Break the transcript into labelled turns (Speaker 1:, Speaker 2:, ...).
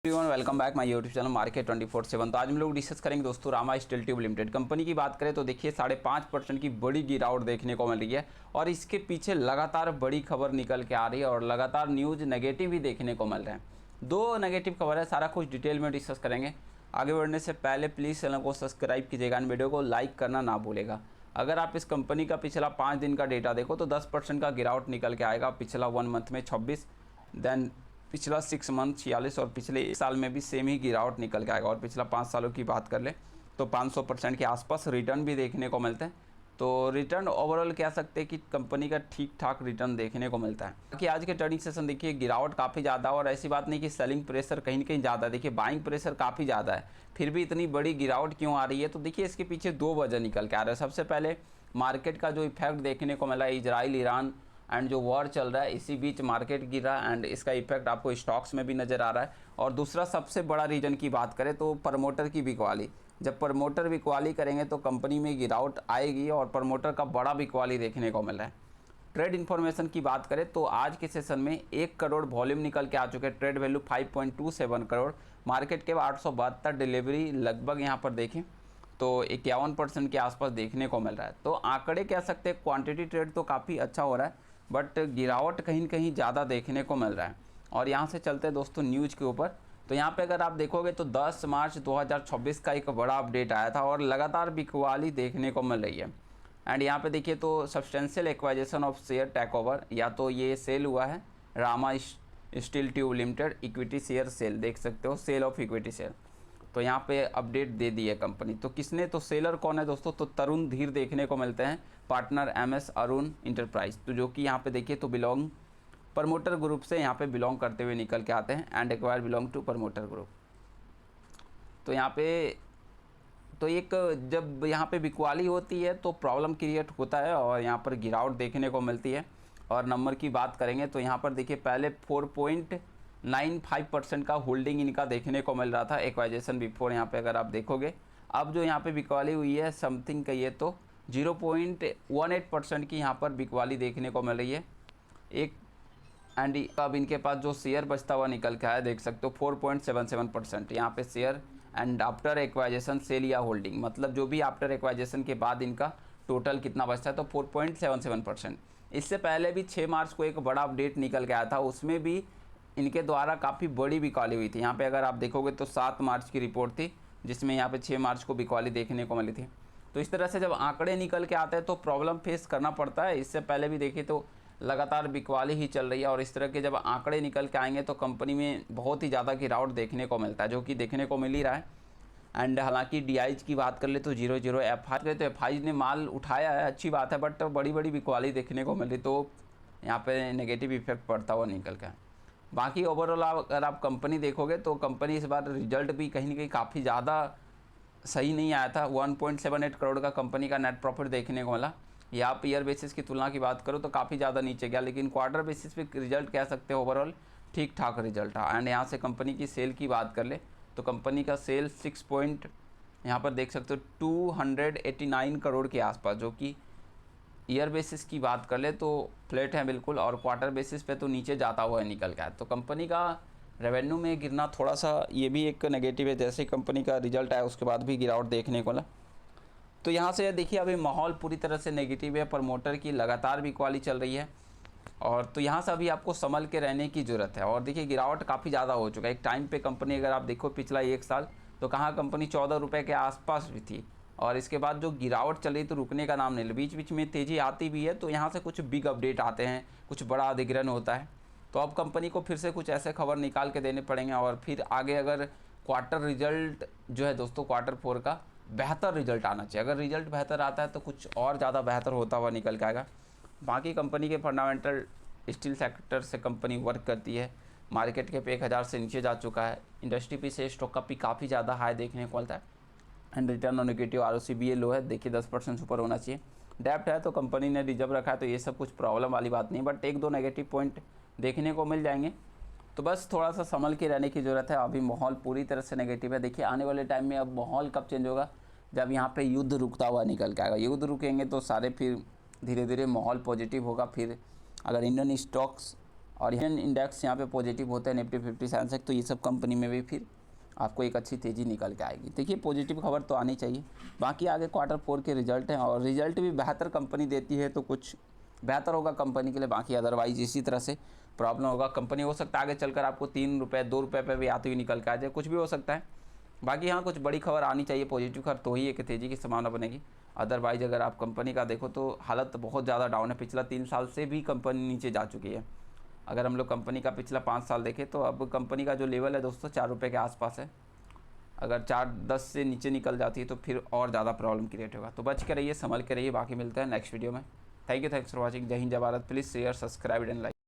Speaker 1: Everyone, welcome back my YouTube channel market 24/7। तो आज हम लोग डिस्कस करेंगे दोस्तों Rama steel tube limited company की बात करें तो देखिए 5.5% की बड़ी गिरावट देखने को मिल रही है और इसके पीछे लगातार बड़ी खबर निकल के आ रही है और लगातार न्यूज़ नेगेटिव भी देखने को मिल रहे हैं। दो नेगेटिव खबर है, सारा कुछ डिटेल में डिस्कस करेंगे। आगे बढ़ने से पहले प्लीज़ चैनल को सब्सक्राइब कीजिएगा एंड वीडियो को लाइक करना ना भूलेगा। अगर आप इस कंपनी का पिछला 5 दिन का डेटा देखो तो 10% का गिरावट निकल के आएगा। पिछला 1 मंथ में 26, देन पिछला 6 मंथ 46 और पिछले 1 साल में भी सेम ही गिरावट निकल के आएगा। और पिछला 5 सालों की बात कर ले तो 500% के आसपास रिटर्न भी देखने को मिलते हैं। तो रिटर्न ओवरऑल कह सकते हैं कि कंपनी का ठीक ठाक रिटर्न देखने को मिलता है। कि आज के ट्रेडिंग सेशन देखिए गिरावट काफ़ी ज़्यादा और ऐसी बात नहीं कि सेलिंग प्रेशर कहीं ना कहीं ज़्यादा है। देखिए बाइंग प्रेशर काफ़ी ज़्यादा है, फिर भी इतनी बड़ी गिरावट क्यों आ रही है? तो देखिए इसके पीछे 2 वजह निकल के आ रहे हैं। सबसे पहले मार्केट का जो इफेक्ट देखने को मिला है, इजराइल ईरान एंड जो वॉर चल रहा है इसी बीच मार्केट गिरा एंड इसका इफेक्ट आपको स्टॉक्स में भी नज़र आ रहा है। और दूसरा सबसे बड़ा रीजन की बात करें तो प्रमोटर की बिकवाली। जब प्रमोटर बिकवाली करेंगे तो कंपनी में गिरावट आएगी और प्रमोटर का बड़ा बिकवाली देखने को मिल रहा है। ट्रेड इन्फॉर्मेशन की बात करें तो आज के सेशन में 1 करोड़ वॉल्यूम निकल के आ चुके हैं। ट्रेड वैल्यू 5.27 करोड़, मार्केट के 872 डिलीवरी लगभग यहाँ पर देखें तो 51% के आसपास देखने को मिल रहा है। तो आंकड़े कह सकते हैं क्वांटिटी ट्रेड तो काफ़ी अच्छा हो रहा है, बट गिरावट कहीं न कहीं ज़्यादा देखने को मिल रहा है। और यहाँ से चलते हैं दोस्तों न्यूज़ के ऊपर। तो यहाँ पे अगर आप देखोगे तो 10 मार्च 2026 का एक बड़ा अपडेट आया था और लगातार बिकवाली देखने को मिल रही है। एंड यहाँ पे देखिए तो substantial acquisition of share take over, या तो ये सेल हुआ है Rama steel tube limited equity share sale, देख सकते हो सेल ऑफ इक्विटी शेयर। तो यहाँ पे अपडेट दे दी है कंपनी। तो किसने, तो सेलर कौन है दोस्तों? तो तरुण धीर देखने को मिलते हैं, पार्टनर MS अरुण इंटरप्राइज। तो जो कि यहाँ पे देखिए तो बिलोंग प्रमोटर ग्रुप से यहाँ पे बिलोंग करते हुए निकल के आते हैं and acquire belong to promoter group. तो यहाँ पे तो एक जब यहाँ पे बिकवाली होती है तो प्रॉब्लम क्रिएट होता है और यहाँ पर गिरावट देखने को मिलती है। और नंबर की बात करेंगे तो यहाँ पर देखिए पहले 4.95% का होल्डिंग इनका देखने को मिल रहा था एक्वाइजेशन बिफोर। यहाँ पे अगर आप देखोगे अब जो यहाँ पे बिकवाली हुई है समथिंग कहिए तो 0.18% की यहाँ पर बिकवाली देखने को मिल रही है एक। एंड अब इनके पास जो शेयर बचता हुआ निकल के आया देख सकते हो 4.77% यहाँ पे share and after acquisition sale या होल्डिंग, मतलब जो भी आफ्टर एक्वाइजेशन के बाद इनका टोटल कितना बचता है तो 4.77%। इससे पहले भी 6 मार्च को एक बड़ा अपडेट निकल के आया था, उसमें भी इनके द्वारा काफ़ी बड़ी बिकवाली हुई थी। यहाँ पे अगर आप देखोगे तो 7 मार्च की रिपोर्ट थी जिसमें यहाँ पे 6 मार्च को बिकवाली देखने को मिली थी। तो इस तरह से जब आंकड़े निकल के आते हैं तो प्रॉब्लम फेस करना पड़ता है। इससे पहले भी देखिए तो लगातार बिकवाली ही चल रही है और इस तरह के जब आंकड़े निकल के आएंगे तो कंपनी में बहुत ही ज़्यादा गिरावट देखने को मिलता है, जो कि देखने को मिल ही रहा है। एंड हालांकि DIs की बात कर ले तो 0 FI तो FI ने माल उठाया है, अच्छी बात है, बट बड़ी बड़ी बिकवाली देखने को मिल रही तो यहाँ पे नेगेटिव इफेक्ट पड़ता हुआ निकल का। बाकी ओवरऑल अगर आप कंपनी देखोगे तो कंपनी इस बार रिजल्ट भी कहीं ना कहीं काफ़ी ज़्यादा सही नहीं आया था। 1.78 करोड़ का कंपनी का नेट प्रॉफिट देखने को मिला। या आप ईयर बेसिस की तुलना की बात करो तो काफ़ी ज़्यादा नीचे गया, लेकिन क्वार्टर बेसिस पे रिजल्ट कह सकते हैं ओवरऑल ठीक ठाक रिजल्ट था। एंड यहाँ से कंपनी की सेल की बात कर ले तो कंपनी का सेल यहाँ पर देख सकते हो 289 करोड़ के आसपास, जो कि ईयर बेसिस की बात कर ले तो फ्लैट है बिल्कुल और क्वार्टर बेसिस पे तो नीचे जाता हुआ निकल गया। तो कंपनी का रेवेन्यू में गिरना थोड़ा सा ये भी एक नेगेटिव है। जैसे कंपनी का रिजल्ट आया उसके बाद भी गिरावट देखने को मिला। तो यहाँ से देखिए अभी माहौल पूरी तरह से नेगेटिव है, प्रमोटर की लगातार बिकवाली चल रही है और तो यहाँ से अभी आपको संभल के रहने की ज़रूरत है। और देखिए गिरावट काफ़ी ज़्यादा हो चुका है। एक टाइम पे कंपनी अगर आप देखो पिछला 1 साल तो कहाँ कंपनी 14 रुपये के आसपास भी थी और इसके बाद जो गिरावट चल रही तो रुकने का नाम नहीं ले। बीच बीच में तेज़ी आती भी है तो यहाँ से कुछ बिग अपडेट आते हैं, कुछ बड़ा अधिग्रहण होता है। तो अब कंपनी को फिर से कुछ ऐसे खबर निकाल के देने पड़ेंगे और फिर आगे अगर क्वार्टर रिजल्ट जो है दोस्तों Q4 का बेहतर रिजल्ट आना चाहिए। अगर रिजल्ट बेहतर आता है तो कुछ और ज़्यादा बेहतर होता हुआ निकल के आएगा। बाकी कंपनी के फंडामेंटल स्टील सेक्टर से कंपनी वर्क करती है। मार्केट के पे 1000 से नीचे जा चुका है। इंडस्ट्री पी से स्टॉक का भी काफ़ी ज़्यादा हाई देखने को मिलता है and return on equity ROC भी लो है, देखिए 10% से ऊपर होना चाहिए। डेप्ट है तो कंपनी ने रिजर्व रखा है तो ये सब कुछ प्रॉब्लम वाली बात नहीं, बट 1-2 नेगेटिव पॉइंट देखने को मिल जाएंगे। तो बस थोड़ा सा संभल के रहने की ज़रूरत है। अभी माहौल पूरी तरह से नेगेटिव है। देखिए आने वाले टाइम में अब माहौल कब चेंज होगा, जब यहाँ पे युद्ध रुकता हुआ निकल के आएगा। युद्ध रुकेंगे तो सारे फिर धीरे धीरे माहौल पॉजिटिव होगा। फिर अगर इंडियन स्टॉक्स और इंडियन इंडेक्स यहाँ पे पॉजिटिव होता है, निफ्टी 50 सेंसेक्स, तो ये सब कंपनी में भी फिर आपको एक अच्छी तेज़ी निकल के आएगी। देखिए पॉजिटिव खबर तो आनी चाहिए। बाकी आगे Q4 के रिजल्ट हैं और रिजल्ट भी बेहतर कंपनी देती है तो कुछ बेहतर होगा कंपनी के लिए, बाकी अदरवाइज इसी तरह से प्रॉब्लम होगा। कंपनी हो सकता है आगे चलकर आपको 3 रुपये 2 रुपये पे भी आती हुई निकल के आ जाए, कुछ भी हो सकता है। बाकी हाँ कुछ बड़ी खबर आनी चाहिए पॉजिटिव खबर, तो ही एक तेज़ी की संभावना बनेगी। अदरवाइज अगर आप कंपनी का देखो तो हालत बहुत ज़्यादा डाउन है, पिछला 3 साल से भी कंपनी नीचे जा चुकी है। अगर हम लोग कंपनी का पिछला 5 साल देखें तो अब कंपनी का जो लेवल है दोस्तों 4 रुपये के आसपास है। अगर 4.10 से नीचे निकल जाती है तो फिर और ज़्यादा प्रॉब्लम क्रिएट होगा। तो बच के रहिए, संभल के रहिए। बाकी मिलता है नेक्स्ट वीडियो में। Thank you, thanks for watching. जय हिंद, जय Bharat. Please share, subscribe and like.